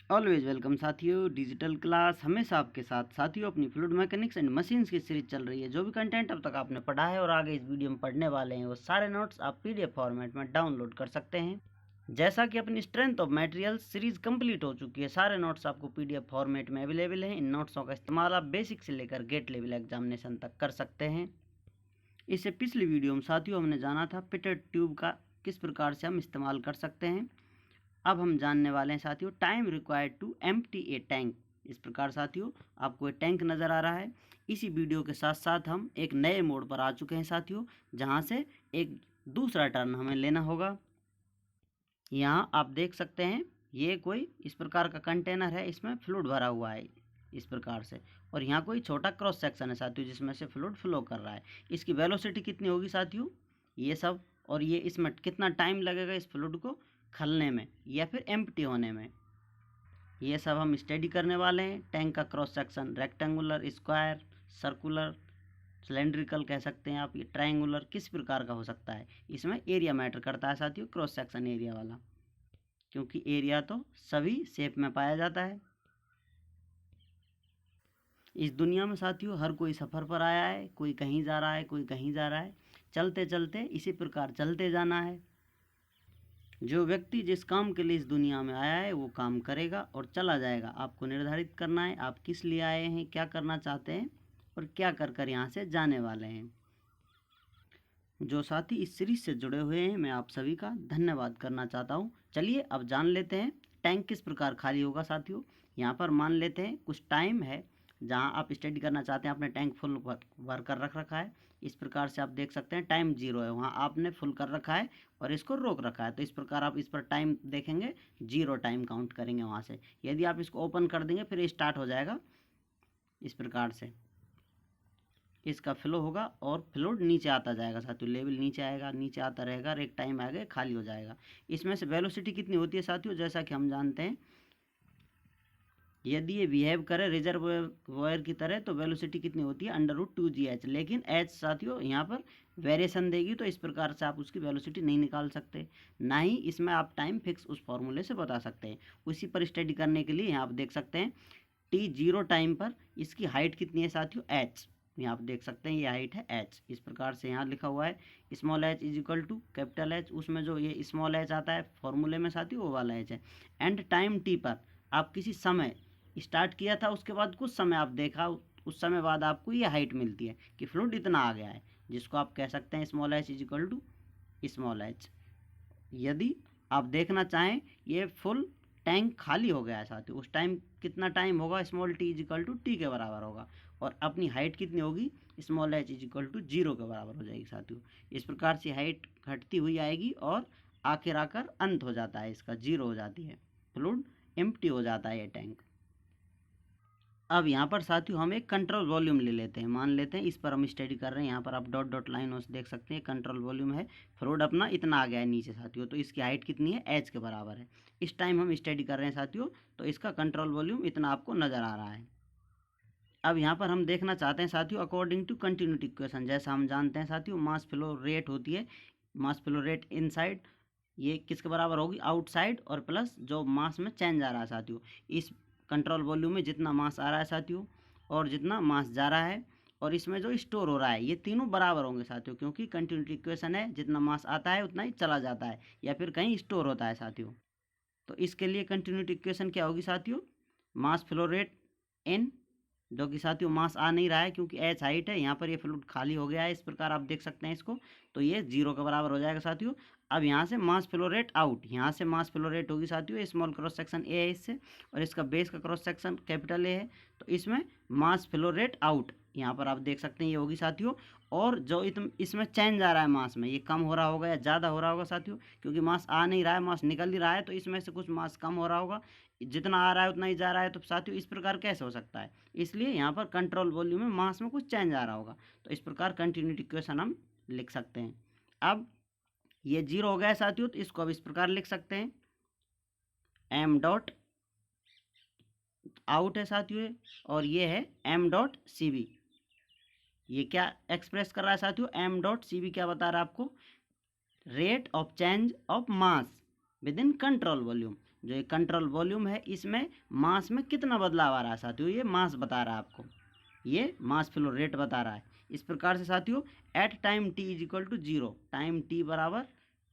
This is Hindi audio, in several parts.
ऑलवेज वेलकम साथियों। डिजिटल क्लास हमेशा आपके साथ। साथियों, अपनी फ्लूइड मैकेनिक्स एंड मशीन्स की सीरीज चल रही है। जो भी कंटेंट अब तक आपने पढ़ा है और आगे इस वीडियो में पढ़ने वाले हैं, वो सारे नोट्स आप पीडीएफ फॉर्मेट में डाउनलोड कर सकते हैं। जैसा कि अपनी strength of material series complete हो चुकी है, सारे नोट्स आपको पीडीएफ फॉर्मेट में अवेलेबल हैं। इन नोट्सों का इस्तेमाल आप बेसिक से लेकर गेट लेवल एग्जामिनेशन तक कर सकते हैं। इससे पिछली वीडियो में साथियों हमने जाना था पिटेट ट्यूब का किस प्रकार से हम इस्तेमाल कर सकते हैं। अब हम जानने वाले हैं साथियों time required to empty a tank. इस प्रकार साथियों आपको एक टैंक नज़र आ रहा है। इसी वीडियो के साथ साथ हम एक नए मोड पर आ चुके हैं साथियों, जहां से एक दूसरा टर्न हमें लेना होगा। यहाँ आप देख सकते हैं ये कोई इस प्रकार का कंटेनर है, इसमें फ्लूइड भरा हुआ है इस प्रकार से, और यहाँ कोई छोटा क्रॉस सेक्शन है साथियों जिसमें से फ्लूइड फ्लो कर रहा है। इसकी वेलोसिटी कितनी होगी साथियों, ये सब, और ये इसमें कितना टाइम लगेगा इस फ्लूइड को खलने में या फिर एम्प्टी होने में, ये सब हम स्टडी करने वाले हैं। टैंक का cross section rectangular, square, circular, cylindrical कह सकते हैं आप, ये ट्रायंगुलर किस प्रकार का हो सकता है। इसमें एरिया मैटर करता है साथियों, क्रॉस सेक्शन एरिया वाला, क्योंकि एरिया तो सभी शेप में पाया जाता है। इस दुनिया में साथियों हर कोई सफ़र पर आया है, कोई कहीं जा रहा है, कोई कहीं जा रहा है। चलते चलते इसी प्रकार चलते जाना है। जो व्यक्ति जिस काम के लिए इस दुनिया में आया है वो काम करेगा और चला जाएगा। आपको निर्धारित करना है आप किस लिए आए हैं, क्या करना चाहते हैं और क्या कर कर यहाँ से जाने वाले हैं। जो साथी इस सीरीज से जुड़े हुए हैं, मैं आप सभी का धन्यवाद करना चाहता हूँ। चलिए अब जान लेते हैं टैंक किस प्रकार खाली होगा साथियों। यहाँ पर मान लेते हैं कुछ टाइम है जहाँ आप स्टडी करना चाहते हैं, आपने टैंक फुल भर कर रख रखा है। इस प्रकार से आप देख सकते हैं टाइम 0 है, वहाँ आपने फुल कर रखा है और इसको रोक रखा है। तो इस प्रकार आप इस पर टाइम देखेंगे, 0 टाइम काउंट करेंगे वहाँ से। यदि आप इसको ओपन कर देंगे फिर स्टार्ट हो जाएगा इस प्रकार से, इसका फ्लो होगा और फ्लूइड नीचे आता जाएगा साथियों, लेवल नीचे आएगा, नीचे आता रहेगा और एक टाइम आएगा खाली हो जाएगा। इसमें से वेलोसिटी कितनी होती है साथियों, जैसा कि हम जानते हैं यदि ये बिहेव करे रिजर्वोयर की तरह तो वेलोसिटी कितनी होती है √2gh। लेकिन एच साथियों यहाँ पर वेरिएशन देगी, तो इस प्रकार से आप उसकी वेलोसिटी नहीं निकाल सकते, ना ही इसमें आप टाइम फिक्स उस फॉर्मूले से बता सकते हैं। उसी पर स्टडी करने के लिए यहाँ आप देख सकते हैं t0 टाइम पर इसकी हाइट कितनी है साथियों, h। यहाँ आप देख सकते हैं ये हाइट है h। इस प्रकार से यहाँ लिखा हुआ है small h is equal to capital H। उसमें जो ये स्मॉल h आता है फॉर्मूले में साथियों वो वाला h है। एंड टाइम t पर आप किसी समय स्टार्ट किया था, उसके बाद कुछ समय आप देखा, उस समय बाद आपको ये हाइट मिलती है कि फ्लूइड इतना आ गया है, जिसको आप कह सकते हैं small h is equal to small h। यदि आप देखना चाहें ये फुल टैंक खाली हो गया है साथियों, उस टाइम कितना टाइम होगा, small t is equal to T के बराबर होगा, और अपनी हाइट कितनी होगी, small h is equal to 0 के बराबर हो जाएगी साथियों। इस प्रकार से हाइट घटती हुई आएगी और आखिर आकर अंत हो जाता है, इसका 0 हो जाती है, फ्लूइड एम्प्टी हो जाता है ये टैंक। अब यहाँ पर साथियों हम एक कंट्रोल वॉल्यूम ले लेते हैं, मान लेते हैं इस पर हम स्टडी कर रहे हैं। यहाँ पर आप डॉट डॉट लाइन देख सकते हैं, कंट्रोल वॉल्यूम है, फ्लूइड अपना इतना आ गया है नीचे साथियों, तो इसकी हाइट कितनी है, h के बराबर है। इस टाइम हम स्टडी कर रहे हैं साथियों, तो इसका कंट्रोल वॉल्यूम इतना आपको नज़र आ रहा है। अब यहाँ पर हम देखना चाहते हैं साथियों अकॉर्डिंग टू कंटिन्यूटी इक्वेशन, जैसा हम जानते हैं साथियों मास फ्लो रेट होती है, मास फ्लो रेट इनसाइड ये किसके बराबर होगी, आउटसाइड और प्लस जो मास में चेंज आ रहा है साथियों। इस कंट्रोल वॉल्यूम में जितना मास आ रहा है साथियों और जितना मास जा रहा है और इसमें जो स्टोर हो रहा है, ये तीनों बराबर होंगे साथियों, क्योंकि कंटिन्यूटी इक्वेशन है, जितना मास आता है उतना ही चला जाता है या फिर कहीं स्टोर होता है साथियों। तो इसके लिए कंटिन्यूटी इक्वेशन क्या होगी साथियों, मास फ्लो रेट n, जो कि साथियों मास आ नहीं रहा है क्योंकि h हाइट है, यहाँ पर ये फ्लूइड खाली हो गया है, इस प्रकार आप देख सकते हैं इसको, तो ये 0 के बराबर हो जाएगा साथियों। अब यहाँ से मास फ्लो रेट आउट, यहाँ से मास फ्लो रेट होगी साथियों, स्मॉल क्रॉस सेक्शन ए है इससे, और इसका बेस का क्रॉस सेक्शन कैपिटल ए है, तो इसमें मास फ्लो रेट आउट यहाँ पर आप देख सकते हैं ये होगी साथियों। और जो इसमें चेंज आ रहा है मास में, ये कम हो रहा होगा या ज़्यादा हो रहा होगा साथियों, क्योंकि मास आ नहीं रहा है, मास निकल ही रहा है, तो इसमें से कुछ मास कम हो रहा होगा, जितना आ रहा है उतना ही जा रहा है। तो साथियों इस प्रकार कैसे हो सकता है, इसलिए यहाँ पर कंट्रोल वॉल्यूम में मास में कुछ चेंज आ रहा होगा, तो इस प्रकार कंटिन्यूटी इक्वेशन हम लिख सकते हैं। अब ये 0 हो गया साथियों, तो इसको अब इस प्रकार लिख सकते हैं m डॉट आउट है साथियों, और ये है m डॉट सी बी। ये क्या एक्सप्रेस कर रहा है साथियों, m डॉट सी बी क्या बता रहा है आपको, rate of change of mass with in control volume. जो ये कंट्रोल वॉल्यूम है इसमें मास में कितना बदलाव आ रहा है साथियों, ये मास बता रहा है आपको, ये मास फ्लो रेट बता रहा है। इस प्रकार से साथियों at time T is equal to 0, time T बराबर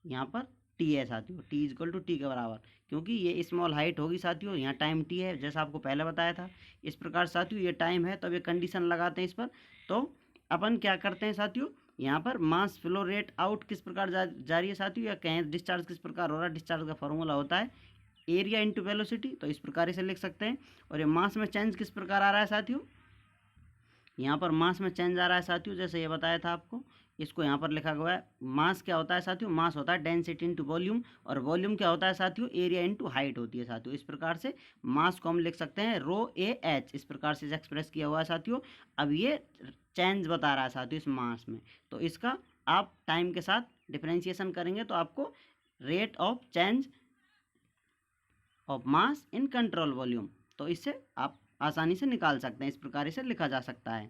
यहाँ पर टी है साथियों, T is equal to T के बराबर, क्योंकि ये स्मॉल हाइट होगी साथियों, यहाँ टाइम टी है जैसा आपको पहले बताया था। इस प्रकार साथियों ये टाइम है, तो अब ये कंडीशन लगाते हैं इस पर। तो अपन क्या करते हैं साथियों, यहाँ पर मास फ्लो रेट आउट किस प्रकार जा रही है साथियों, या कहें डिस्चार्ज किस प्रकार हो रहा है, डिस्चार्ज का फॉर्मूला होता है एरिया इंटू वेलोसिटी, तो इस प्रकार इसे लिख सकते हैं। और ये मास में चेंज किस प्रकार आ रहा है साथियों, यहाँ पर मास में चेंज आ रहा है साथियों, जैसे ये बताया था आपको, इसको यहाँ पर लिखा गया है। मास क्या होता है साथियों, मास होता है डेंसिटी इंटू वॉल्यूम, और वॉल्यूम क्या होता है साथियों, एरिया इंटू हाइट होती है साथियों। इस प्रकार से मास को हम लिख सकते हैं रो ए एच, इस प्रकार से एक्सप्रेस किया हुआ है साथियों। अब ये चेंज बता रहा है साथियों इस मास में, तो इसका आप टाइम के साथ डिफरेंशिएशन करेंगे तो आपको rate of change of mass in control volume, तो इससे आप आसानी से निकाल सकते हैं। इस प्रकार इसे लिखा जा सकता है।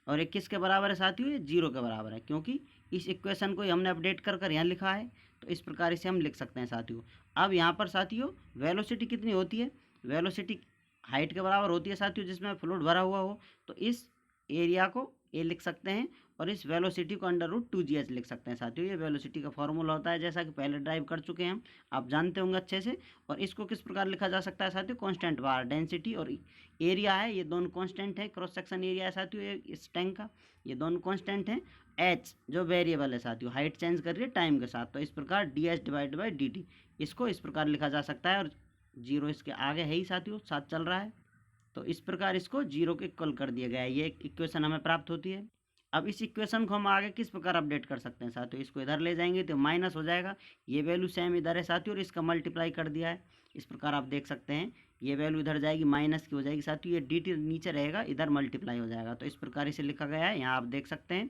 और ये किसके बराबर है साथियों, ये 0 के बराबर है, क्योंकि इस इक्वेशन को हमने अपडेट कर यहाँ लिखा है, तो इस प्रकार इसे हम लिख सकते हैं साथियों। अब यहाँ पर साथियों वेलोसिटी कितनी होती है, वेलोसिटी हाइट के बराबर होती है साथियों जिसमें फ्लूइड भरा हुआ हो, तो इस एरिया को ए लिख सकते हैं और इस वेलोसिटी को √2gh लिख सकते हैं साथियों। ये वेलोसिटी का फॉर्मूला होता है, जैसा कि पहले ड्राइव कर चुके हैं हम, आप जानते होंगे अच्छे से। और इसको किस प्रकार लिखा जा सकता है साथियों, कांस्टेंट बार डेंसिटी और एरिया है, ये दोनों कांस्टेंट है, क्रॉस सेक्शन एरिया है साथियों ये इस टैंक का, ये दोनों कांस्टेंट हैं। एच जो वेरिएबल है साथियों, हाइट चेंज कर रही है टाइम के साथ, तो इस प्रकार ds डिवाइड बाई dt, इसको इस प्रकार लिखा जा सकता है। और 0 इसके आगे है ही साथियों, साथ चल रहा है, तो इस प्रकार इसको 0 के इक्वल कर दिया गया है। ये इक्वेशन हमें प्राप्त होती है। अब इस इक्वेशन को हम आगे किस प्रकार अपडेट कर सकते हैं साथियों, इसको इधर ले जाएंगे तो माइनस हो जाएगा, ये वैल्यू सेम इधर है साथियों और इसका मल्टीप्लाई कर दिया है। इस प्रकार आप देख सकते हैं ये वैल्यू इधर जाएगी, माइनस की हो जाएगी साथियों, ये dt नीचे रहेगा, इधर मल्टीप्लाई हो जाएगा, तो इस प्रकार इसे लिखा गया है। यहाँ आप देख सकते हैं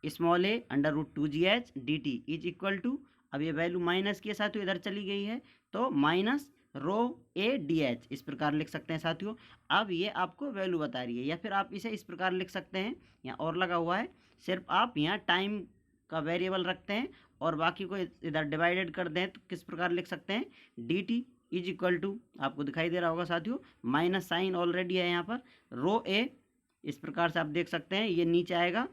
small a √2gh dt is equal to, अब ये वैल्यू माइनस की साथियों इधर चली गई है, तो minus rho A D H, इस प्रकार लिख सकते हैं साथियों। अब ये आपको वैल्यू बता रही है, या फिर आप इसे इस प्रकार लिख सकते हैं, यहाँ और लगा हुआ है, सिर्फ आप यहाँ टाइम का वेरिएबल रखते हैं और बाकी को इधर डिवाइडेड कर दें, तो किस प्रकार लिख सकते हैं, D T is equal to, आपको दिखाई दे रहा होगा साथियों, माइनस साइन ऑलरेडी है यहाँ पर, रो ए, इस प्रकार से आप देख सकते हैं ये नीचे आएगा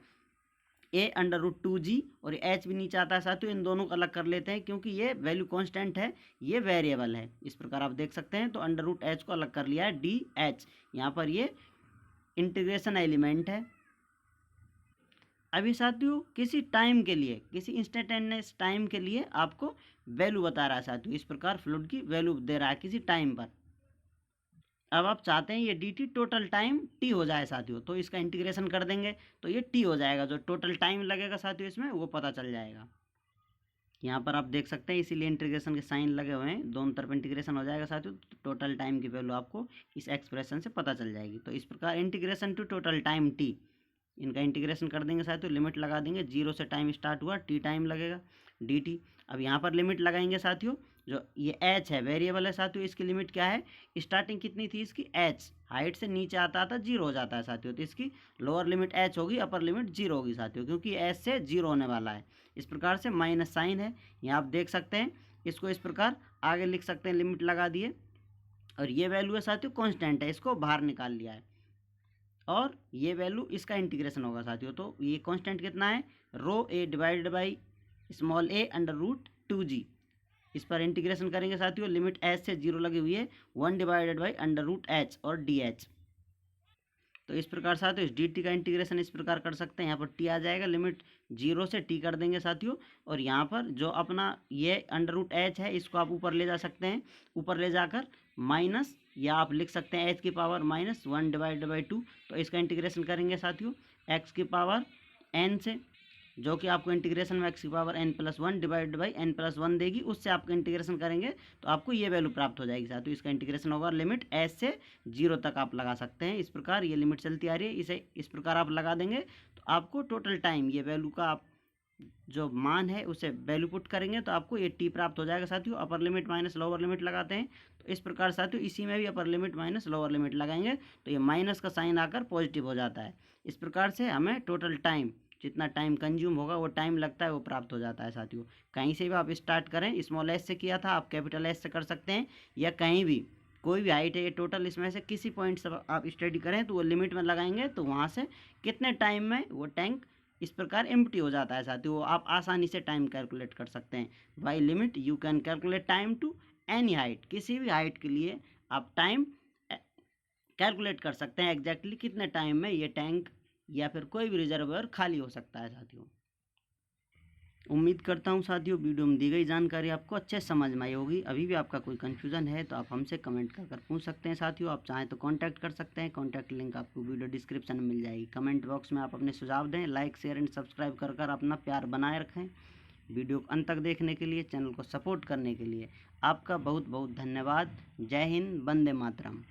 a√2g और एच भी नीचे आता है साथियों। इन दोनों को अलग कर लेते हैं क्योंकि ये वैल्यू कांस्टेंट है, ये वेरिएबल है, इस प्रकार आप देख सकते हैं। तो √h को अलग कर लिया है dh, यहाँ पर ये इंटीग्रेशन एलिमेंट है। अभी साथियों किसी टाइम के लिए, किसी इंस्टेंटेनियस टाइम के लिए आपको वैल्यू बता रहा है साथियों, इस प्रकार फ्लूइड की वैल्यू दे रहा है किसी टाइम पर। अब आप चाहते हैं ये dt टोटल टाइम t हो जाए साथियों, तो इसका इंटीग्रेशन कर देंगे तो ये t हो जाएगा, जो टोटल टाइम लगेगा साथियों इसमें वो पता चल जाएगा। यहाँ पर आप देख सकते हैं, इसीलिए इंटीग्रेशन के साइन लगे हुए हैं, दोनों तरफ इंटीग्रेशन हो जाएगा साथियों, तो टोटल टाइम की वैल्यू आपको इस एक्सप्रेशन से पता चल जाएगी। तो इस प्रकार integration to total time t, इनका इंटीग्रेशन कर देंगे साथियों, लिमिट लगा देंगे, 0 से टाइम स्टार्ट हुआ, t टाइम लगेगा dt। अब यहाँ पर लिमिट लगाएंगे साथियों, जो ये h है वेरिएबल है साथियों, इसकी लिमिट क्या है, स्टार्टिंग कितनी थी इसकी, h, हाइट से नीचे आता आता 0 हो जाता है साथियों, तो इसकी लोअर लिमिट h होगी, अपर लिमिट 0 होगी साथियों, क्योंकि h से 0 होने वाला है। इस प्रकार से माइनस साइन है, यहाँ आप देख सकते हैं, इसको इस प्रकार आगे लिख सकते हैं, लिमिट लगा दिए, और ये वैल्यू है साथियों कांस्टेंट है, इसको बाहर निकाल लिया है, और ये वैल्यू इसका इंटीग्रेशन होगा साथियों। तो ये कांस्टेंट कितना है, rho A divided by small a √2g, इस पर इंटीग्रेशन करेंगे साथियों, लिमिट h से 0 लगी हुई है, 1 डिवाइडेड बाई √h और dh। तो इस प्रकार साथियों इस dt का इंटीग्रेशन इस प्रकार कर सकते हैं, यहाँ पर t आ जाएगा, लिमिट 0 से t कर देंगे साथियों, और यहाँ पर जो अपना ये √h है इसको आप ऊपर ले जा सकते हैं, ऊपर ले जाकर माइनस, या आप लिख सकते हैं h की पावर -1 डिवाइडेड बाई 2, तो इसका इंटीग्रेशन करेंगे साथियों x की पावर n से, जो कि आपको इंटीग्रेशन में x की power n+1 divide by n+1 देगी, उससे आपको इंटीग्रेशन करेंगे तो आपको ये वैल्यू प्राप्त हो जाएगी साथियों। इसका इंटीग्रेशन होगा, लिमिट h से 0 तक आप लगा सकते हैं, इस प्रकार ये लिमिट चलती आ रही है, इसे इस प्रकार आप लगा देंगे तो आपको टोटल टाइम ये वैल्यू का आप जो मान है उसे वैल्यू पुट करेंगे तो आपको ये t प्राप्त हो जाएगा साथियों। Upper limit minus lower limit लगाते हैं, तो इस प्रकार साथियों इसी में भी upper limit minus lower limit लगाएंगे तो ये माइनस का साइन आकर पॉजिटिव हो जाता है। इस प्रकार से हमें टोटल टाइम जितना टाइम कंज्यूम होगा वो टाइम लगता है वो प्राप्त हो जाता है साथियों। कहीं से भी आप स्टार्ट करें, स्मॉल एस से किया था, आप कैपिटल एस से कर सकते हैं, या कहीं भी कोई भी हाइट है ये टोटल, इसमें से किसी पॉइंट से आप स्टडी करें तो वो लिमिट में लगाएंगे तो वहाँ से कितने टाइम में वो टैंक इस प्रकार एम्प्टी हो जाता है साथियों, वो आप आसानी से टाइम कैलकुलेट कर सकते हैं। By limit you can calculate time to any height, किसी भी हाइट के लिए आप टाइम कैलकुलेट कर सकते हैं एग्जैक्टली कितने टाइम में ये टैंक या फिर कोई भी रिजर्वायर खाली हो सकता है साथियों। उम्मीद करता हूँ साथियों वीडियो में दी गई जानकारी आपको अच्छे समझ में आई होगी। अभी भी आपका कोई कन्फ्यूज़न है तो आप हमसे कमेंट कर पूछ सकते हैं साथियों। आप चाहें तो कांटेक्ट कर सकते हैं, कांटेक्ट लिंक आपको वीडियो डिस्क्रिप्शन में मिल जाएगी। कमेंट बॉक्स में आप अपने सुझाव दें, लाइक शेयर एंड सब्सक्राइब कर अपना प्यार बनाए रखें। वीडियो को अंत तक देखने के लिए, चैनल को सपोर्ट करने के लिए आपका बहुत बहुत धन्यवाद। जय हिंद, वंदे मातरम।